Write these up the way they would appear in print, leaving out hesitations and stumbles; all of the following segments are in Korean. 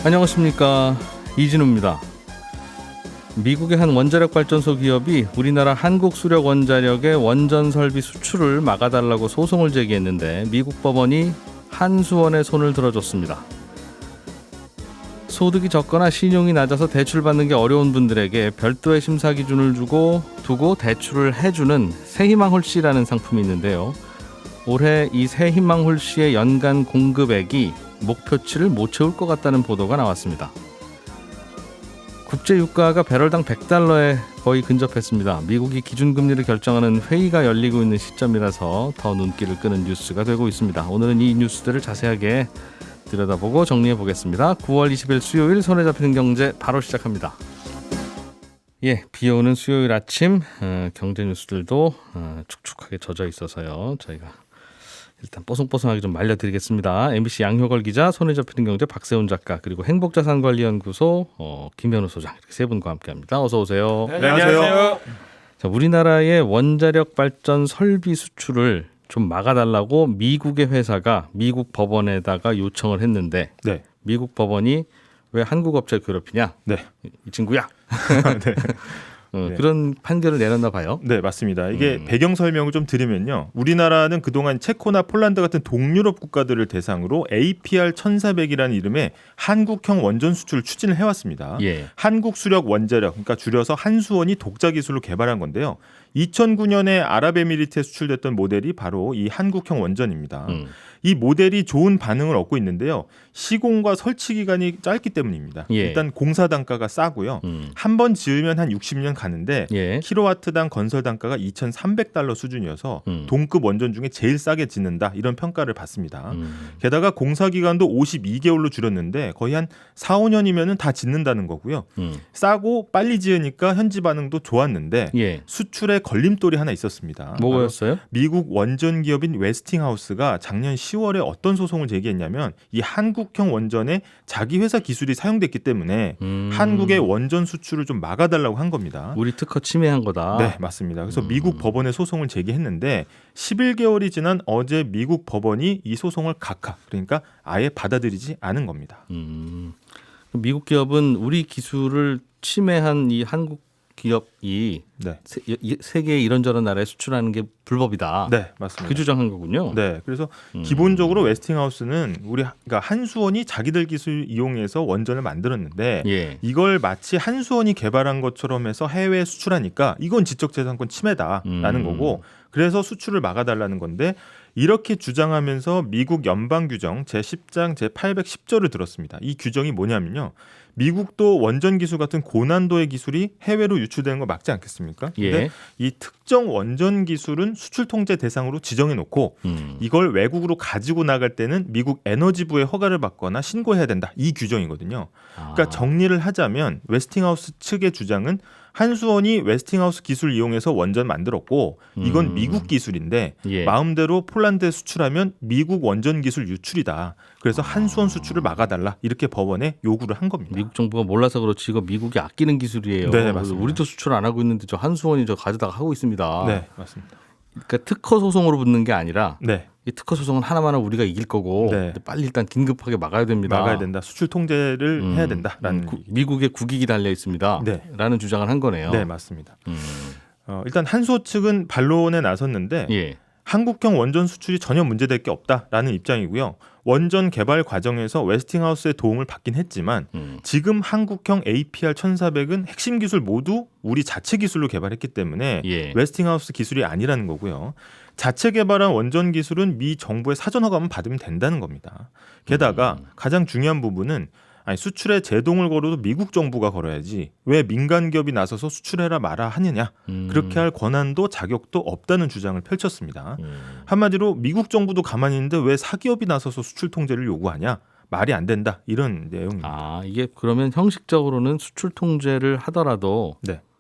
안녕하십니까, 이진우입니다. 미국의 한 원자력 발전소 기업이 우리나라 한국수력원자력의 원전 설비 수출을 막아달라고 소송을 제기했는데 미국 법원이 한수원의 손을 들어줬습니다. 소득이 적거나 신용이 낮아서 대출받는 게 어려운 분들에게 별도의 심사 기준을 두고 대출을 해주는 새희망 홀씨라는 상품이 있는데요. 올해 이 새희망 홀씨의 연간 공급액이 목표치를 못 채울 것 같다는 보도가 나왔습니다. 국제 유가가 배럴당 $100에 거의 근접했습니다. 미국이 기준금리를 결정하는 회의가 열리고 있는 시점이라서 더 눈길을 끄는 뉴스가 되고 있습니다. 오늘은 이 뉴스들을 자세하게 들여다보고 정리해 보겠습니다. 9월 20일 수요일 손에 잡히는 경제 바로 시작합니다. 비오는 수요일 아침 경제 뉴스들도 축축하게 젖어 있어서요. 저희가 일단 뽀송뽀송하게 좀 말려드리겠습니다. MBC 양효걸 기자, 손에 잡히는 경제 박세훈 작가, 그리고 행복자산관리연구소 김현우 소장, 이렇게 세 분과 함께합니다. 어서 오세요. 네, 안녕하세요. 자, 우리나라의 원자력 발전 설비 수출을 좀 막아달라고 미국의 회사가 미국 법원에다가 요청을 했는데, 네. 미국 법원이 왜 한국 업체를 괴롭히냐? 네. 이 친구야. 네. 네. 그런 판결을 내렸나 봐요. 네, 맞습니다. 이게 배경 설명을 좀 드리면요. 우리나라는 그동안 체코나 폴란드 같은 동유럽 국가들을 대상으로 APR 1400이라는 이름의 한국형 원전 수출을 추진을 해왔습니다. 한국수력 원자력, 그러니까 줄여서 한수원이 독자 기술로 개발한 건데요. 2009년에 아랍에미리트에 수출됐던 모델이 바로 이 한국형 원전입니다. 이 모델이 좋은 반응을 얻고 있는데요. 시공과 설치 기간이 짧기 때문입니다. 일단 공사 단가가 싸고요. 한 번 지으면 한 60년 가는데 킬로와트당 건설 단가가 $2,300 수준이어서 동급 원전 중에 제일 싸게 짓는다, 이런 평가를 받습니다. 게다가 공사 기간도 52개월로 줄였는데 거의 한 4, 5년이면 다 짓는다는 거고요. 싸고 빨리 지으니까 현지 반응도 좋았는데 수출에 걸림돌이 하나 있었습니다. 뭐였어요? 미국 원전 기업인 웨스팅하우스가 작년 10월에 어떤 소송을 제기했냐면 이 한국형 원전에 자기 회사 기술이 사용됐기 때문에 한국의 원전 수출을 좀 막아달라고 한 겁니다. 우리 특허 침해한 거다. 네, 맞습니다. 그래서 미국 법원에 소송을 제기했는데 11개월이 지난 어제 미국 법원이 이 소송을 각하, 그러니까 아예 받아들이지 않은 겁니다. 미국 기업은 우리 기술을 침해한 이 한국 기업이 세계 이런저런 나라에 수출하는 게 불법이다. 네, 맞습니다. 그 주장한 거군요. 네, 그래서 기본적으로 웨스팅하우스는 그러니까 한수원이 자기들 기술 이용해서 원전을 만들었는데 이걸 마치 한수원이 개발한 것처럼 해서 해외에 수출하니까 이건 지적재산권 침해다라는 거고, 그래서 수출을 막아달라는 건데, 이렇게 주장하면서 미국 연방규정 제10장 제810조를 들었습니다. 이 규정이 뭐냐면요. 미국도 원전 기술 같은 고난도의 기술이 해외로 유출되는 거 막지 않겠습니까? 근데 이 특정 원전 기술은 수출 통제 대상으로 지정해 놓고 이걸 외국으로 가지고 나갈 때는 미국 에너지부의 허가를 받거나 신고해야 된다. 이 규정이거든요. 그러니까 정리를 하자면 웨스팅하우스 측의 주장은 한수원이 웨스팅하우스 기술 이용해서 원전 만들었고 이건 미국 기술인데 마음대로 폴란드에 수출하면 미국 원전 기술 유출이다. 그래서 한수원 수출을 막아달라, 이렇게 법원에 요구를 한 겁니다. 미국 정부가 몰라서 그렇지 이거 미국이 아끼는 기술이에요. 네, 맞습니다. 우리도 수출 안 하고 있는데 저 한수원이 저 가져다가 하고 있습니다. 네, 맞습니다. 그러니까 특허 소송으로 붙는 게 아니라 이 특허 소송은 하나만은 우리가 이길 거고 빨리 일단 긴급하게 막아야 됩니다. 막아야 된다. 수출 통제를 해야 된다라는 미국의 국익이 달려 있습니다. 라는 주장을 한 거네요. 네, 맞습니다. 일단 한수원 측은 반론에 나섰는데 한국형 원전 수출이 전혀 문제될 게 없다라는 입장이고요. 원전 개발 과정에서 웨스팅하우스의 도움을 받긴 했지만 지금 한국형 APR 1400은 핵심 기술 모두 우리 자체 기술로 개발했기 때문에 웨스팅하우스 기술이 아니라는 거고요. 자체 개발한 원전 기술은 미 정부의 사전 허가만 받으면 된다는 겁니다. 게다가 가장 중요한 부분은 수출에 제동을 걸어도 미국 정부가 걸어야지 왜 민간 기업이 나서서 수출해라 마라 하느냐, 그렇게 할 권한도 자격도 없다는 주장을 펼쳤습니다. 한마디로 미국 정부도 가만히 있는데 왜 사기업이 나서서 수출 통제를 요구하냐, 말이 안 된다, 이런 내용입니다. 이게 그러면 형식적으로는 수출 통제를 하더라도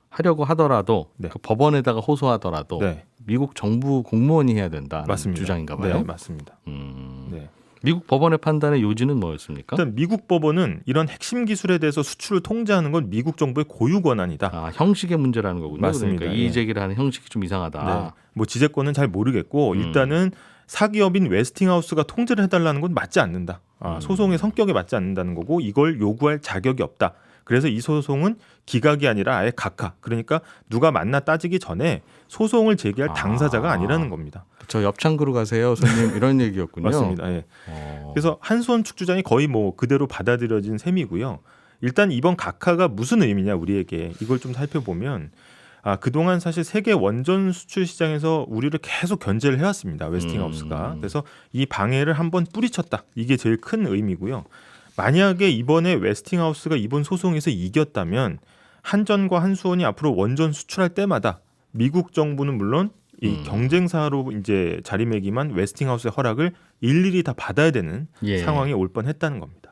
하려고 하더라도 그 법원에다가 호소하더라도 미국 정부 공무원이 해야 된다는 주장인가 봐요. 네, 맞습니다. 미국 법원의 판단의 요지는 뭐였습니까? 일단 미국 법원은 이런 핵심 기술에 대해서 수출을 통제하는 건 미국 정부의 고유 권한이다. 형식의 문제라는 거군요. 맞습니다. 그러니까 이의 제기를 하는 형식이 좀 이상하다. 지재권은 잘 모르겠고 일단은 사기업인 웨스팅하우스가 통제를 해달라는 건 맞지 않는다. 소송의 성격에 맞지 않는다는 거고 이걸 요구할 자격이 없다. 그래서 이 소송은 기각이 아니라 아예 각하. 그러니까 누가 만나 따지기 전에 소송을 제기할 당사자가 아니라는 겁니다. 저 옆창구로 가세요, 손님 이런 얘기였군요. 맞습니다. 예. 그래서 한수원 축주장이 거의 뭐 그대로 받아들여진 셈이고요. 일단 이번 각하가 무슨 의미냐 우리에게 이걸 좀 살펴보면 그동안 사실 세계 원전 수출 시장에서 우리를 계속 견제를 해왔습니다. 웨스팅하우스가. 그래서 이 방해를 한번 뿌리쳤다. 이게 제일 큰 의미고요. 만약에 이번에 웨스팅하우스가 이번 소송에서 이겼다면 한전과 한수원이 앞으로 원전 수출할 때마다 미국 정부는 물론 이 경쟁사로 이제 자리매김한 웨스팅하우스의 허락을 일일이 다 받아야 되는 상황이 올 뻔했다는 겁니다.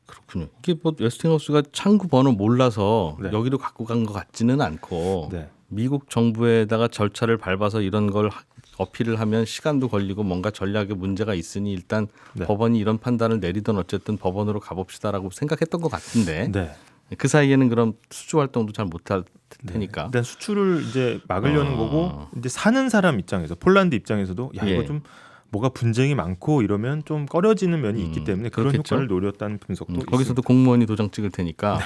그렇군요. 이게 뭐 웨스팅하우스가 창구 번호 몰라서 여기로 갖고 간 것 같지는 않고 미국 정부에다가 절차를 밟아서 이런 걸 어필을 하면 시간도 걸리고 뭔가 전략에 문제가 있으니 일단 법원이 이런 판단을 내리던 어쨌든 법원으로 가봅시다라고 생각했던 것 같은데 그 사이에는 그럼 수주 활동도 잘 못할 테니까 일단 수출을 이제 막으려는 거고 이제 사는 사람 입장에서 폴란드 입장에서도 야 이거 좀 뭐가 분쟁이 많고 이러면 좀 꺼려지는 면이 있기 때문에 그런 그렇겠죠? 효과를 노렸다는 분석도 거기서도 있습니다. 공무원이 도장 찍을 테니까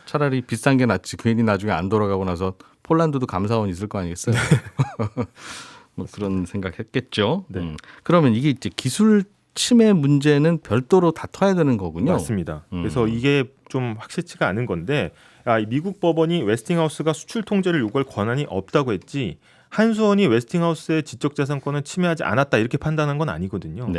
차라리 비싼 게 낫지 괜히 나중에 안 돌아가고 나서 폴란드도 감사원 있을 거 아니겠어요? 뭐 그런 생각했겠죠. 그러면 이게 이제 기술 침해 문제는 별도로 다퉈야 되는 거군요. 맞습니다. 그래서 이게 좀 확실치가 않은 건데 미국 법원이 웨스팅하우스가 수출 통제를 요구할 권한이 없다고 했지 한수원이 웨스팅하우스의 지적재산권을 침해하지 않았다 이렇게 판단한 건 아니거든요.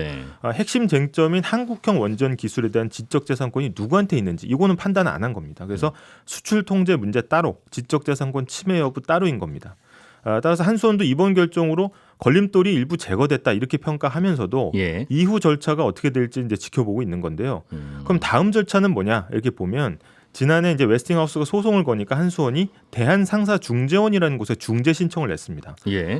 핵심 쟁점인 한국형 원전 기술에 대한 지적재산권이 누구한테 있는지 이거는 판단 안 한 겁니다. 그래서 수출 통제 문제 따로 지적재산권 침해 여부 따로인 겁니다. 따라서 한수원도 이번 결정으로 걸림돌이 일부 제거됐다 이렇게 평가하면서도 이후 절차가 어떻게 될지 이제 지켜보고 있는 건데요. 그럼 다음 절차는 뭐냐 이렇게 보면 지난해 이제 웨스팅하우스가 소송을 거니까 한수원이 대한상사중재원이라는 곳에 중재 신청을 냈습니다.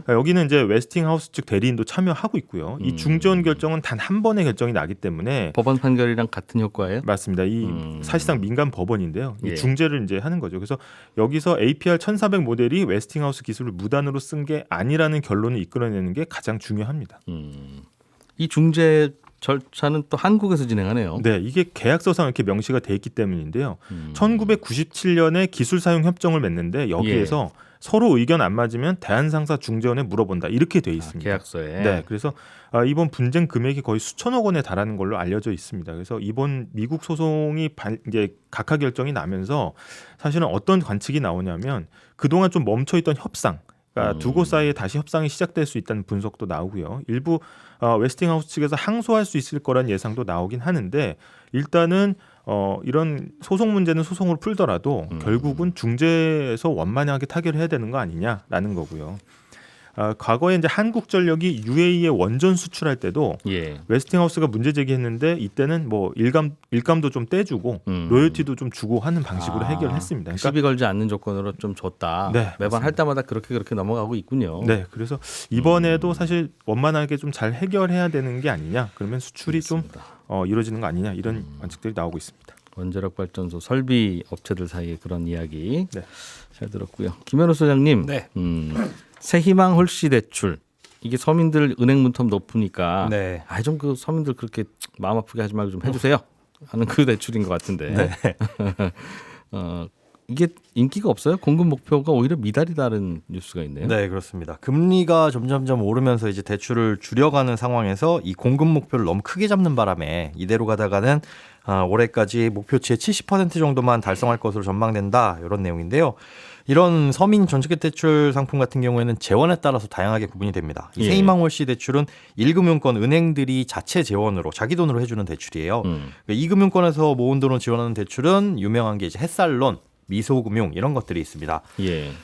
여기는 이제 웨스팅하우스 측 대리인도 참여하고 있고요. 이 중재원 결정은 단 한 번의 결정이 나기 때문에 법원 판결이랑 같은 효과예요? 맞습니다. 이 사실상 민간 법원인데요. 이 중재를 이제 하는 거죠. 그래서 여기서 APR 1400 모델이 웨스팅하우스 기술을 무단으로 쓴 게 아니라는 결론을 이끌어내는 게 가장 중요합니다. 이 중재 절차는 또 한국에서 진행하네요. 네, 이게 계약서상 이렇게 명시가 돼 있기 때문인데요. 1997년에 기술 사용 협정을 맺는데 여기에서 서로 의견 안 맞으면 대한상사중재원에 물어본다 이렇게 돼 있습니다. 계약서에. 네, 그래서 이번 분쟁 금액이 거의 수천억 원에 달하는 걸로 알려져 있습니다. 그래서 이번 미국 소송이 이제 각하 결정이 나면서 사실은 어떤 관측이 나오냐면 그동안 좀 멈춰있던 협상. 그러니까 두 곳 사이에 다시 협상이 시작될 수 있다는 분석도 나오고요. 일부 웨스팅하우스 측에서 항소할 수 있을 거란 예상도 나오긴 하는데 일단은 이런 소송 문제는 소송으로 풀더라도 결국은 중재에서 원만하게 타결해야 되는 거 아니냐라는 거고요. 과거에 이제 한국전력이 UAE에 원전 수출할 때도 웨스팅하우스가 문제 제기했는데 이때는 뭐 일감도 좀 떼주고 로열티도 좀 주고 하는 방식으로 해결했습니다. 그러니까 시비 걸지 않는 조건으로 좀 줬다. 매번 맞습니다. 할 때마다 그렇게 넘어가고 있군요. 네, 그래서 이번에도 사실 원만하게 좀 잘 해결해야 되는 게 아니냐. 그러면 수출이 그렇습니다. 좀 이루어지는 거 아니냐 이런 관측들이 나오고 있습니다. 원자력 발전소 설비 업체들 사이에 그런 이야기 잘 들었고요. 김현우 소장님. 새희망 홀씨 대출 이게 서민들 은행 문턱 높으니까 좀 그 서민들 그렇게 마음 아프게 하지 말고 좀 해주세요 하는 그 대출인 것 같은데 이게 인기가 없어요? 공급 목표가 오히려 미달이다는 뉴스가 있네요. 네, 그렇습니다. 금리가 점점점 오르면서 이제 대출을 줄여가는 상황에서 이 공급 목표를 너무 크게 잡는 바람에 이대로 가다가는 올해까지 목표치의 70% 정도만 달성할 것으로 전망된다 이런 내용인데요. 이런 서민 전체적 대출 상품 같은 경우에는 재원에 따라서 다양하게 구분이 됩니다. 이 새희망 홀씨 대출은 1금융권 은행들이 자체 재원으로 자기 돈으로 해주는 대출이에요. 2금융권에서 모은 돈으로 지원하는 대출은 유명한 게 이제 햇살론, 미소금융 이런 것들이 있습니다.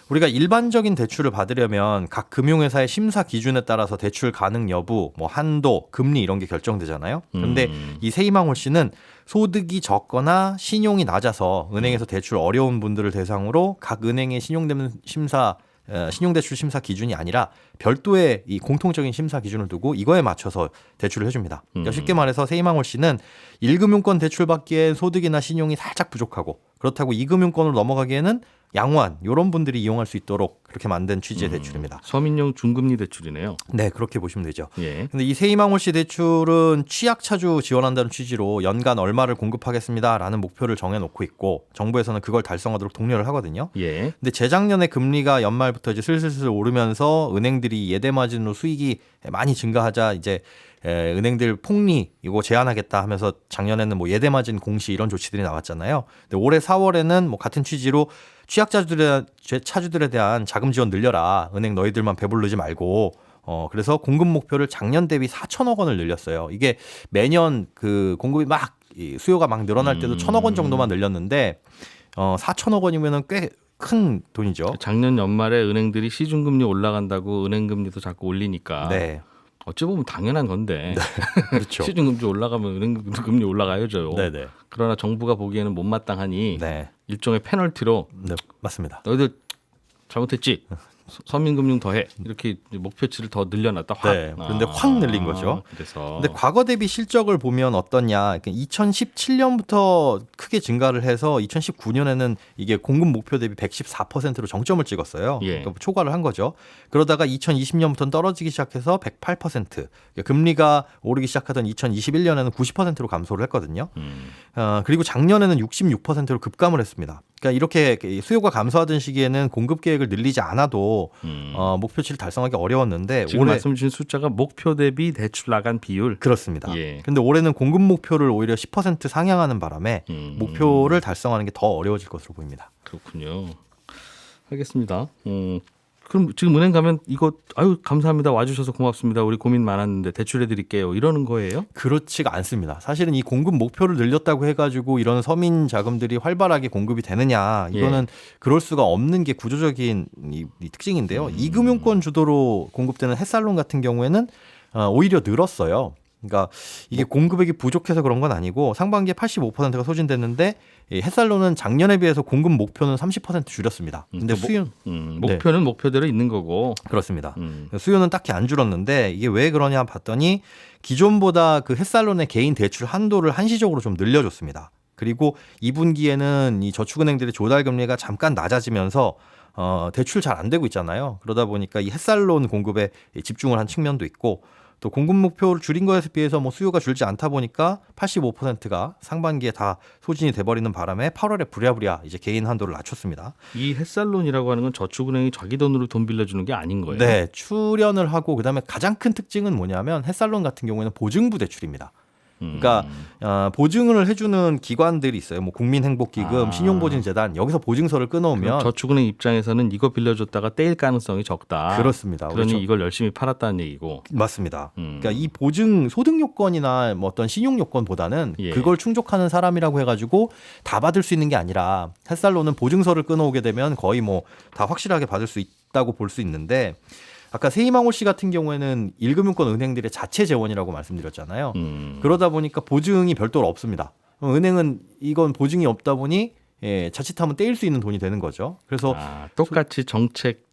우리가 일반적인 대출을 받으려면 각 금융회사의 심사 기준에 따라서 대출 가능 여부, 뭐 한도, 금리 이런 게 결정되잖아요. 그런데 이 새희망 홀씨는 소득이 적거나 신용이 낮아서 은행에서 대출 어려운 분들을 대상으로 각 은행의 신용대출 심사 기준이 아니라 별도의 이 공통적인 심사 기준을 두고 이거에 맞춰서 대출을 해줍니다. 그러니까 쉽게 말해서 새희망 홀씨는 1금융권 대출 받기엔 소득이나 신용이 살짝 부족하고 그렇다고 2금융권으로 넘어가기에는 양호한 이런 분들이 이용할 수 있도록 그렇게 만든 취지의 대출입니다. 서민용 중금리 대출이네요. 네, 그렇게 보시면 되죠. 예. 근데 이 새희망홀씨 대출은 취약차주 지원한다는 취지로 연간 얼마를 공급하겠습니다라는 목표를 정해놓고 있고 정부에서는 그걸 달성하도록 독려를 하거든요. 예. 근데 재작년에 금리가 연말부터 이제 슬슬 오르면서 은행들이 예대 마진으로 수익이 많이 증가하자 이제 은행들 폭리 이거 제한하겠다 하면서 작년에는 뭐 예대 마진 공시 이런 조치들이 나왔잖아요. 근데 올해 4월에는 뭐 같은 취지로 취약차주들에 대한 자금 지원 늘려라. 은행 너희들만 배부르지 말고. 그래서 공급 목표를 작년 대비 4천억 원을 늘렸어요. 이게 매년 그 공급이 막 수요가 막 늘어날 때도 1,000억 원 정도만 늘렸는데 4천억 원이면은 꽤 큰 돈이죠. 작년 연말에 은행들이 시중금리 올라간다고 은행금리도 자꾸 올리니까 네. 어찌 보면 당연한 건데 그렇죠. 시중금리 올라가면 은행금리 올라가야죠. 네네. 그러나 정부가 보기에는 못마땅하니 네. 일종의 페널티로 네, 맞습니다. 너희들 잘못했지. 서민금융 더해 이렇게 목표치를 더 늘려놨다. 확. 네. 그런데 확 늘린 거죠. 그래서 근데 과거 대비 실적을 보면 어떠냐? 2017년부터 크게 증가를 해서 2019년에는 이게 공급 목표 대비 114%로 정점을 찍었어요. 예. 그러니까 초과를 한 거죠. 그러다가 2020년부터는 떨어지기 시작해서 108%. 그러니까 금리가 오르기 시작하던 2021년에는 90%로 감소를 했거든요. 그리고 작년에는 66%로 급감을 했습니다. 그러니까 이렇게 수요가 감소하던 시기에는 공급 계획을 늘리지 않아도 목표치를 달성하기 어려웠는데 지금 올해 말씀 주신 숫자가 목표 대비 대출 나간 비율. 그렇습니다. 예. 근데 올해는 공급 목표를 오히려 10% 상향하는 바람에 목표를 달성하는 게 더 어려워질 것으로 보입니다. 그렇군요. 알겠습니다. 그럼 지금 은행 가면 이거 아유 감사합니다 와주셔서 고맙습니다 우리 고민 많았는데 대출해 드릴게요 이러는 거예요? 그렇지가 않습니다. 사실은 이 공급 목표를 늘렸다고 해가지고 이런 서민 자금들이 활발하게 공급이 되느냐 이거는 그럴 수가 없는 게 구조적인 이 특징인데요. 이금융권 주도로 공급되는 햇살론 같은 경우에는 오히려 늘었어요. 그러니까 이게 공급액이 부족해서 그런 건 아니고 상반기에 85%가 소진됐는데 이 햇살론은 작년에 비해서 공급 목표는 30% 줄였습니다. 근데 수요 목표는 목표대로 있는 거고 그렇습니다. 수요는 딱히 안 줄었는데 이게 왜 그러냐 봤더니 기존보다 그 햇살론의 개인 대출 한도를 한시적으로 좀 늘려줬습니다. 그리고 2분기에는 이 저축은행들의 조달 금리가 잠깐 낮아지면서 대출 잘 안 되고 있잖아요. 그러다 보니까 이 햇살론 공급에 집중을 한 측면도 있고 또 공급 목표를 줄인 것에 비해서 뭐 수요가 줄지 않다 보니까 85%가 상반기에 다 소진이 돼버리는 바람에 8월에 부랴부랴 이제 개인 한도를 낮췄습니다. 이 햇살론이라고 하는 건 저축은행이 자기 돈으로 돈 빌려주는 게 아닌 거예요. 네, 출연을 하고 그다음에 가장 큰 특징은 뭐냐면 햇살론 같은 경우에는 보증부 대출입니다. 그러니까 보증을 해주는 기관들이 있어요. 뭐 국민행복기금, 신용보증재단 여기서 보증서를 끊어오면 저축은행 입장에서는 이거 빌려줬다가 떼일 가능성이 적다. 그렇습니다. 그러니 이걸 열심히 팔았다는 얘기고. 맞습니다. 그러니까 이 보증 소득 요건이나 뭐 어떤 신용 요건보다는 예. 그걸 충족하는 사람이라고 해가지고 다 받을 수 있는 게 아니라 햇살론은 보증서를 끊어오게 되면 거의 뭐 다 확실하게 받을 수 있다고 볼 수 있는데. 아까 새희망홀씨 같은 경우에는 1금융권 은행들의 자체 재원이라고 말씀드렸잖아요. 그러다 보니까 보증이 별도로 없습니다. 은행은 이건 보증이 없다 보니 자칫하면 떼일 수 있는 돈이 되는 거죠. 그래서 똑같이 정책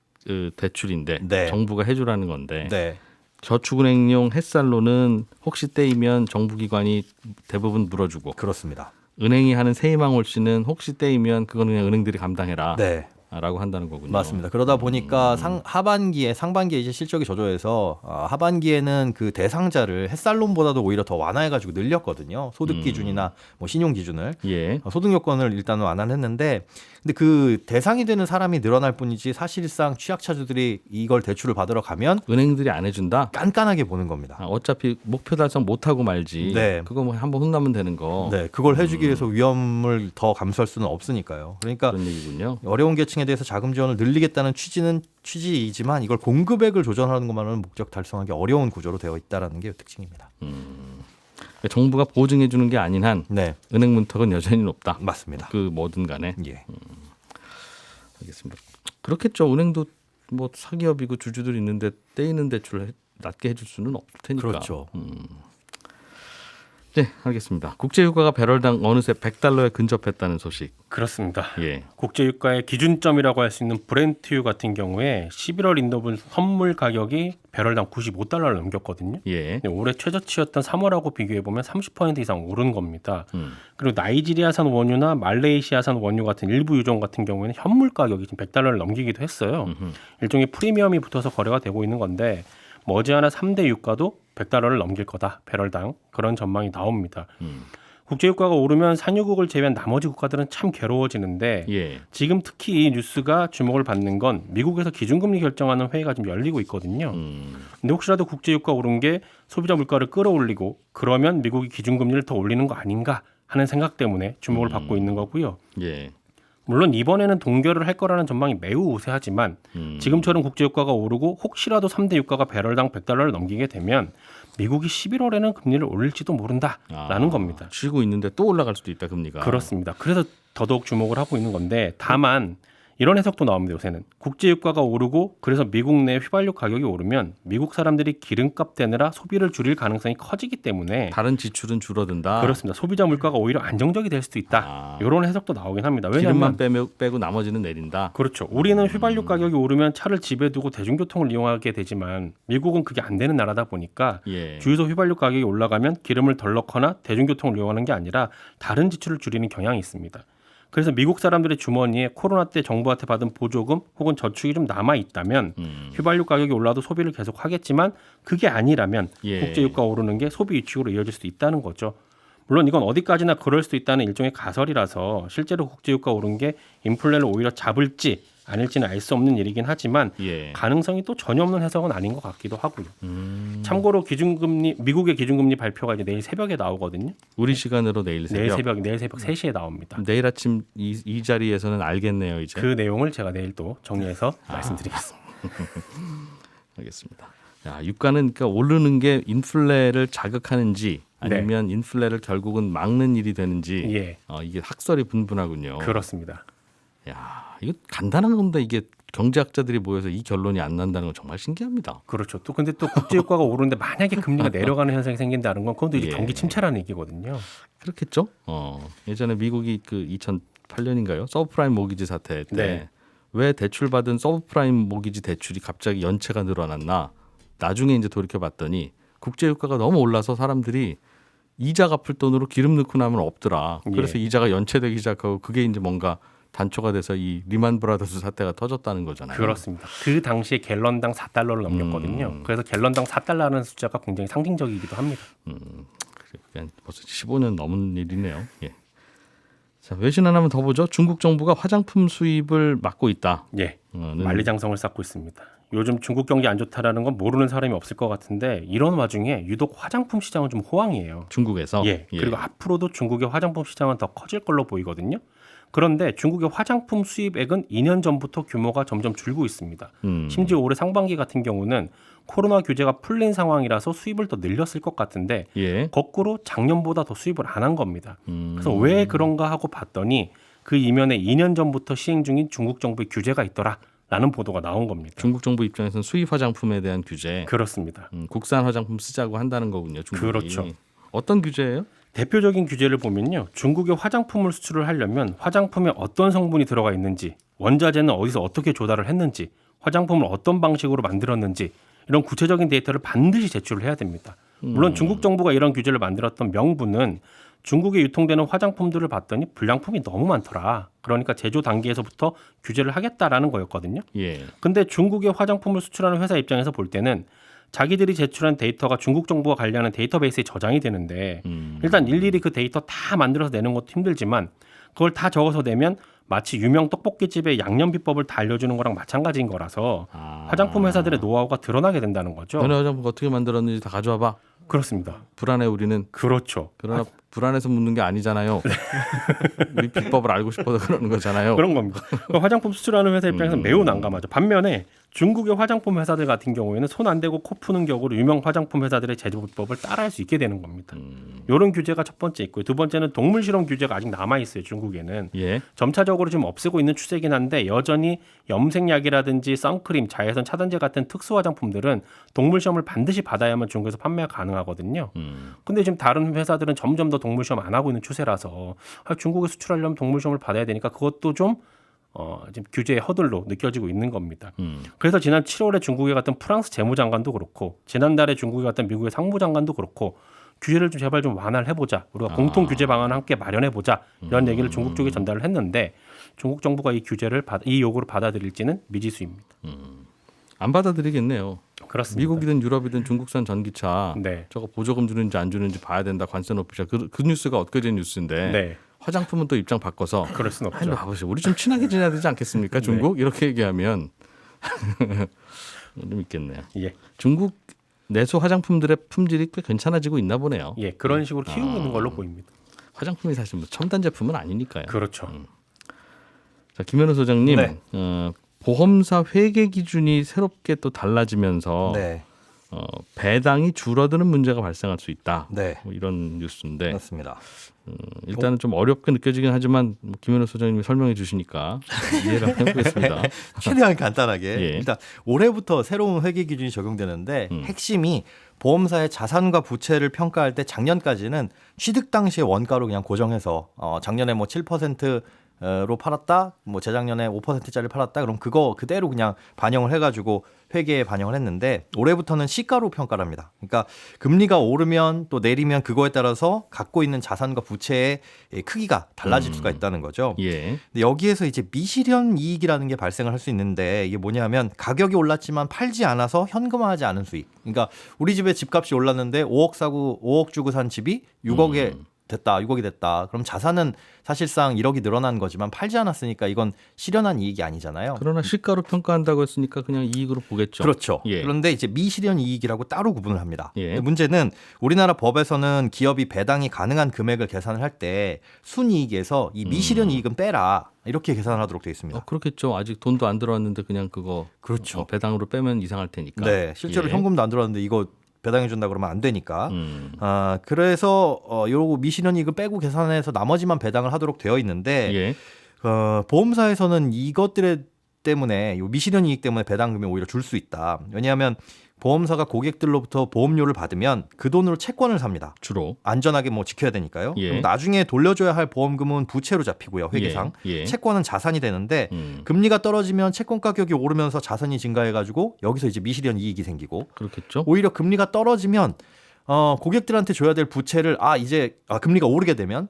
대출인데 네. 정부가 해주라는 건데 네. 저축은행용 햇살론은 혹시 떼이면 정부기관이 대부분 물어주고 그렇습니다. 은행이 하는 새희망홀씨는 혹시 떼이면 그건 그냥 은행들이 감당해라. 네. 라고 한다는 거군요. 맞습니다. 그러다 보니까 상반기에 이제 실적이 저조해서 하반기에는 그 대상자를 햇살론보다도 오히려 더 완화해가지고 늘렸거든요. 소득 기준이나 뭐 신용 기준을 예. 소득 요건을 일단은 완화했는데, 근데 그 대상이 되는 사람이 늘어날 뿐이지 사실상 취약차주들이 이걸 대출을 받으러 가면 은행들이 안 해준다. 깐깐하게 보는 겁니다. 어차피 목표 달성 못 하고 말지. 네. 그거 뭐 한번 혼나면 되는 거. 네, 그걸 해주기 위해서 위험을 더 감수할 수는 없으니까요. 그러니까 그런 얘기군요. 어려운 계층에 대해서 자금 지원을 늘리겠다는 취지이지만 이걸 공급액을 조절하는 것만으로는 목적 달성하기 어려운 구조로 되어 있다라는 게 특징입니다. 정부가 보증해 주는 게 아닌 한 네, 은행 문턱은 여전히 높다. 맞습니다. 그 뭐든 간에. 예. 알겠습니다. 그렇겠죠. 은행도 뭐 사기업이고 주주들이 있는데 떼이는 대출을 낮게 해줄 수는 없을 테니까. 그렇죠. 네, 알겠습니다. 국제유가가 배럴당 어느새 $100에 근접했다는 소식. 그렇습니다. 예. 국제유가의 기준점이라고 할 수 있는 브렌트유 같은 경우에 11월 인도분 선물 가격이 배럴당 $95를 넘겼거든요. 예. 올해 최저치였던 3월하고 비교해 보면 30% 이상 오른 겁니다. 그리고 나이지리아산 원유나 말레이시아산 원유 같은 일부 유종 같은 경우에는 현물 가격이 지금 $100를 넘기기도 했어요. 일종의 프리미엄이 붙어서 거래가 되고 있는 건데 머지않아 3대 유가도 $100를 넘길 거다. 배럴당 그런 전망이 나옵니다. 국제유가가 오르면 산유국을 제외한 나머지 국가들은 참 괴로워지는데 예. 지금 특히 이 뉴스가 주목을 받는 건 미국에서 기준금리 결정하는 회의가 지금 열리고 있거든요. 근데 혹시라도 국제유가 오른 게 소비자 물가를 끌어올리고 그러면 미국이 기준금리를 더 올리는 거 아닌가 하는 생각 때문에 주목을 받고 있는 거고요. 예. 물론 이번에는 동결을 할 거라는 전망이 매우 우세하지만 지금처럼 국제유가가 오르고 혹시라도 3대 유가가 배럴당 $100를 넘기게 되면 미국이 11월에는 금리를 올릴지도 모른다라는 겁니다. 쉬고 있는데 또 올라갈 수도 있다 금리가. 그렇습니다. 그래서 더더욱 주목을 하고 있는 건데 다만 이런 해석도 나옵니다. 요새는 국제유가가 오르고 그래서 미국 내 휘발유 가격이 오르면 미국 사람들이 기름값 대느라 소비를 줄일 가능성이 커지기 때문에 다른 지출은 줄어든다. 그렇습니다. 소비자 물가가 오히려 안정적이 될 수도 있다. 이런 해석도 나오긴 합니다. 기름만 왜냐하면 빼고 나머지는 내린다. 그렇죠. 우리는 휘발유 가격이 오르면 차를 집에 두고 대중교통을 이용하게 되지만 미국은 그게 안 되는 나라다 보니까 예. 주유소 휘발유 가격이 올라가면 기름을 덜 넣거나 대중교통을 이용하는 게 아니라 다른 지출을 줄이는 경향이 있습니다. 그래서 미국 사람들의 주머니에 코로나 때 정부한테 받은 보조금 혹은 저축이 좀 남아 있다면 휘발유 가격이 올라도 소비를 계속 하겠지만 그게 아니라면 예. 국제유가 오르는 게 소비 위축으로 이어질 수도 있다는 거죠. 물론 이건 어디까지나 그럴 수도 있다는 일종의 가설이라서 실제로 국제유가 오른 게 인플레를 오히려 잡을지 아닐지는 알 수 없는 일이긴 하지만 예. 가능성이 또 전혀 없는 해석은 아닌 것 같기도 하고요. 참고로 기준금리 미국의 기준금리 발표가 이제 내일 새벽에 나오거든요. 우리 시간으로 내일 새벽. 내일 새벽 3시에 나옵니다. 내일 아침 이 자리에서는 알겠네요 이제. 그 내용을 제가 내일 또 정리해서 말씀드리겠습니다. 알겠습니다. 야, 유가는 그러니까 오르는 게 인플레를 자극하는지 아니면 인플레를 결국은 막는 일이 되는지 예. 이게 학설이 분분하군요. 그렇습니다. 야, 이거 간단한 건데 이게 경제학자들이 모여서 이 결론이 안 난다는 건 정말 신기합니다. 그렇죠. 또 근데 또 국제유가가 오르는데 만약에 금리가 내려가는 현상이 생긴다는 건 그건 또 이제 예. 경기 침체라는 얘기거든요. 그렇겠죠. 예전에 미국이 그 2008년인가요? 서브프라임 모기지 사태 때 왜 대출받은 서브프라임 모기지 대출이 갑자기 연체가 늘어났나? 나중에 이제 돌이켜 봤더니 국제유가가 너무 올라서 사람들이 이자 갚을 돈으로 기름 넣고 나면 없더라. 그래서 이자가 연체되기 시작하고 그게 이제 뭔가 단초가 돼서 이 리만 브라더스 사태가 터졌다는 거잖아요. 그렇습니다. 그 당시에 갤런당 $4를 넘겼거든요. 그래서 갤런당 $4라는 숫자가 굉장히 상징적이기도 합니다. 그냥 벌써 15년 넘은 일이네요. 예. 자, 외신 하나만 더 보죠. 중국 정부가 화장품 수입을 막고 있다. 예, 만리장성을 쌓고 있습니다. 요즘 중국 경기 안 좋다라는 건 모르는 사람이 없을 것 같은데 이런 와중에 유독 화장품 시장은 좀 호황이에요. 중국에서? 예. 그리고 앞으로도 중국의 화장품 시장은 더 커질 걸로 보이거든요. 그런데 중국의 화장품 수입액은 2년 전부터 규모가 점점 줄고 있습니다. 심지어 올해 상반기 같은 경우는 코로나 규제가 풀린 상황이라서 수입을 더 늘렸을 것 같은데 거꾸로 작년보다 더 수입을 안 한 겁니다. 그래서 왜 그런가 하고 봤더니 그 이면에 2년 전부터 시행 중인 중국 정부의 규제가 있더라라는 보도가 나온 겁니다. 중국 정부 입장에서는 수입 화장품에 대한 규제. 그렇습니다. 국산 화장품 쓰자고 한다는 거군요. 중국이. 그렇죠. 어떤 규제예요? 대표적인 규제를 보면요. 중국에 화장품을 수출을 하려면 화장품에 어떤 성분이 들어가 있는지, 원자재는 어디서 어떻게 조달을 했는지, 화장품을 어떤 방식으로 만들었는지 이런 구체적인 데이터를 반드시 제출을 해야 됩니다. 물론 중국 정부가 이런 규제를 만들었던 명분은 중국에 유통되는 화장품들을 봤더니 불량품이 너무 많더라. 그러니까 제조 단계에서부터 규제를 하겠다라는 거였거든요. 근데 중국에 화장품을 수출하는 회사 입장에서 볼 때는 자기들이 제출한 데이터가 중국 정부가 관리하는 데이터베이스에 저장이 되는데 일단 일일이 그 데이터 다 만들어서 내는 것도 힘들지만 그걸 다 적어서 내면 마치 유명 떡볶이집의 양념 비법을 다 알려주는 거랑 마찬가지인 거라서 화장품 회사들의 노하우가 드러나게 된다는 거죠. 너네 화장품 어떻게 만들었는지 다 가져와봐. 그렇습니다. 불안해 우리는. 그렇죠. 그러나 불안해서 묻는 게 아니잖아요. 우리 비법을 알고 싶어서 그러는 거잖아요. 그런 겁니다. 화장품 수출하는 회사 입장에서는 매우 난감하죠. 반면에 중국의 화장품 회사들 같은 경우에는 손 안 대고 코 푸는 격으로 유명 화장품 회사들의 제조 비법을 따라할 수 있게 되는 겁니다. 이런 규제가 첫 번째 있고요. 두 번째는 동물 실험 규제가 아직 남아 있어요. 중국에는 예. 점차적으로 지금 없애고 있는 추세긴 한데 여전히 염색약이라든지 선크림, 자외선 차단제 같은 특수 화장품들은 동물 시험을 반드시 받아야만 중국에서 판매가 가능하거든요. 근데 지금 다른 회사들은 점점 더 동물 시험 안 하고 있는 추세라서 중국에 수출하려면 동물 시험을 받아야 되니까 그것도 좀 지금 규제의 허들로 느껴지고 있는 겁니다. 그래서 지난 7월에 중국에 갔던 프랑스 재무장관도 그렇고 지난달에 중국에 갔던 미국의 상무장관도 그렇고 규제를 좀 제발 좀 완화를 해보자. 우리가 공통 규제 방안을 함께 마련해보자. 이런 얘기를 중국 쪽에 전달을 했는데 중국 정부가 이 규제를 이 요구를 받아들일지는 미지수입니다. 안 받아들이겠네요. 그렇습니다. 미국이든 유럽이든 중국산 전기차 네. 저거 보조금 주는지 안 주는지 봐야 된다. 관세 높이자. 그 뉴스가 엊그제 뉴스인데 네. 화장품은 또 입장 바꿔서 그럴 순 없죠. 봐보세요. 우리 좀 친하게 지내야 되지 않겠습니까? 중국 이렇게 얘기하면 좀 있겠네요. 예. 중국 내수 화장품들의 품질이 꽤 괜찮아지고 있나 보네요. 예, 그런 식으로 키우고 있는 걸로 보입니다. 화장품이 사실 뭐 첨단 제품은 아니니까요. 그렇죠. 자, 김현우 소장님, 네. 보험사 회계 기준이 새롭게 또 달라지면서 네. 배당이 줄어드는 문제가 발생할 수 있다. 네. 뭐 이런 뉴스인데 맞습니다. 일단은 좀 어렵게 느껴지긴 하지만 뭐 김현우 소장님이 설명해 주시니까 이해를 해보겠습니다. 최대한 간단하게 예. 일단 올해부터 새로운 회계 기준이 적용되는데 핵심이 보험사의 자산과 부채를 평가할 때 작년까지는 취득 당시의 원가로 그냥 고정해서 작년에 뭐 7%로 팔았다, 뭐 재작년에 5%짜리 팔았다, 그럼 그거 그대로 그냥 반영을 해가지고 회계에 반영을 했는데 올해부터는 시가로 평가를 합니다. 그러니까 금리가 오르면 또 내리면 그거에 따라서 갖고 있는 자산과 부채의 크기가 달라질 수가 있다는 거죠. 예. 근데 여기에서 이제 미실현 이익이라는 게 발생을 할 수 있는데 이게 뭐냐면 가격이 올랐지만 팔지 않아서 현금화하지 않은 수익. 그러니까 우리 집에 집값이 올랐는데 5억 주고 산 집이 6억에 됐다, 6억이 됐다. 그럼 자산은 사실상 1억이 늘어난 거지만 팔지 않았으니까 이건 실현한 이익이 아니잖아요. 그러나 시가로 평가한다고 했으니까 그냥 이익으로 보겠죠. 그렇죠. 예. 그런데 이제 미실현 이익이라고 따로 구분을 합니다. 예. 근데 문제는 우리나라 법에서는 기업이 배당이 가능한 금액을 계산을 할 때 순이익에서 이 미실현 이익은 빼라 이렇게 계산을 하도록 되어 있습니다. 그렇겠죠. 아직 돈도 안 들어왔는데 그냥 그거 그렇죠. 배당으로 빼면 이상할 테니까. 네, 실제로 예. 현금도 안 들어왔는데 이거 배당해 준다 그러면 안 되니까. 그래서 요거 미실현 이익을 빼고 계산해서 나머지만 배당을 하도록 되어 있는데 예. 보험사에서는 이것들 때문에 요 미실현 이익 때문에 배당금이 오히려 줄 수 있다. 왜냐하면 보험사가 고객들로부터 보험료를 받으면 그 돈으로 채권을 삽니다. 주로. 안전하게 뭐 지켜야 되니까요. 예. 그럼 나중에 돌려줘야 할 보험금은 부채로 잡히고요. 회계상. 예. 채권은 자산이 되는데 금리가 떨어지면 채권 가격이 오르면서 자산이 증가해가지고 여기서 이제 미실현 이익이 생기고 그렇겠죠. 오히려 금리가 떨어지면 고객들한테 줘야 될 부채를 금리가 오르게 되면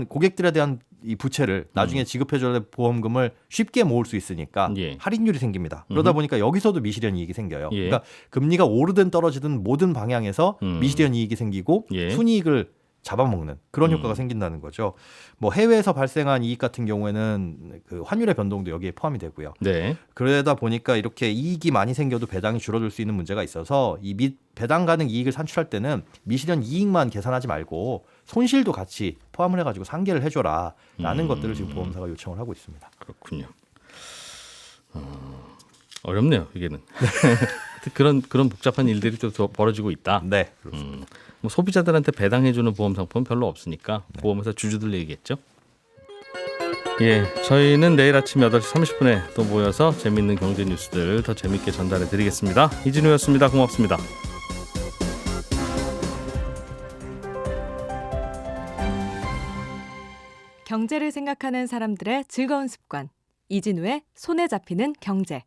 고객들에 대한 이 부채를 나중에 지급해줘야 될 보험금을 쉽게 모을 수 있으니까 예. 할인율이 생깁니다. 그러다 보니까 여기서도 미실현 이익이 생겨요. 예. 그러니까 금리가 오르든 떨어지든 모든 방향에서 미실현 이익이 생기고 예. 순이익을 잡아먹는 그런 효과가 생긴다는 거죠. 뭐 해외에서 발생한 이익 같은 경우에는 그 환율의 변동도 여기에 포함이 되고요. 네. 그러다 보니까 이렇게 이익이 많이 생겨도 배당이 줄어들 수 있는 문제가 있어서 이 배당 가능 이익을 산출할 때는 미실현 이익만 계산하지 말고 손실도 같이 포함을 해가지고 상계를 해줘라라는 것들을 지금 보험사가 요청을 하고 있습니다. 그렇군요. 어렵네요, 이게는. 그런 복잡한 일들이 또 벌어지고 있다. 네, 그렇습니다. 뭐 소비자들한테 배당해주는 보험 상품은 별로 없으니까 보험회사 주주들 얘기겠죠. 예, 저희는 내일 아침 8시 30분에 또 모여서 재미있는 경제 뉴스들 더 재미있게 전달해 드리겠습니다. 이진우였습니다. 고맙습니다. 경제를 생각하는 사람들의 즐거운 습관. 이진우의 손에 잡히는 경제.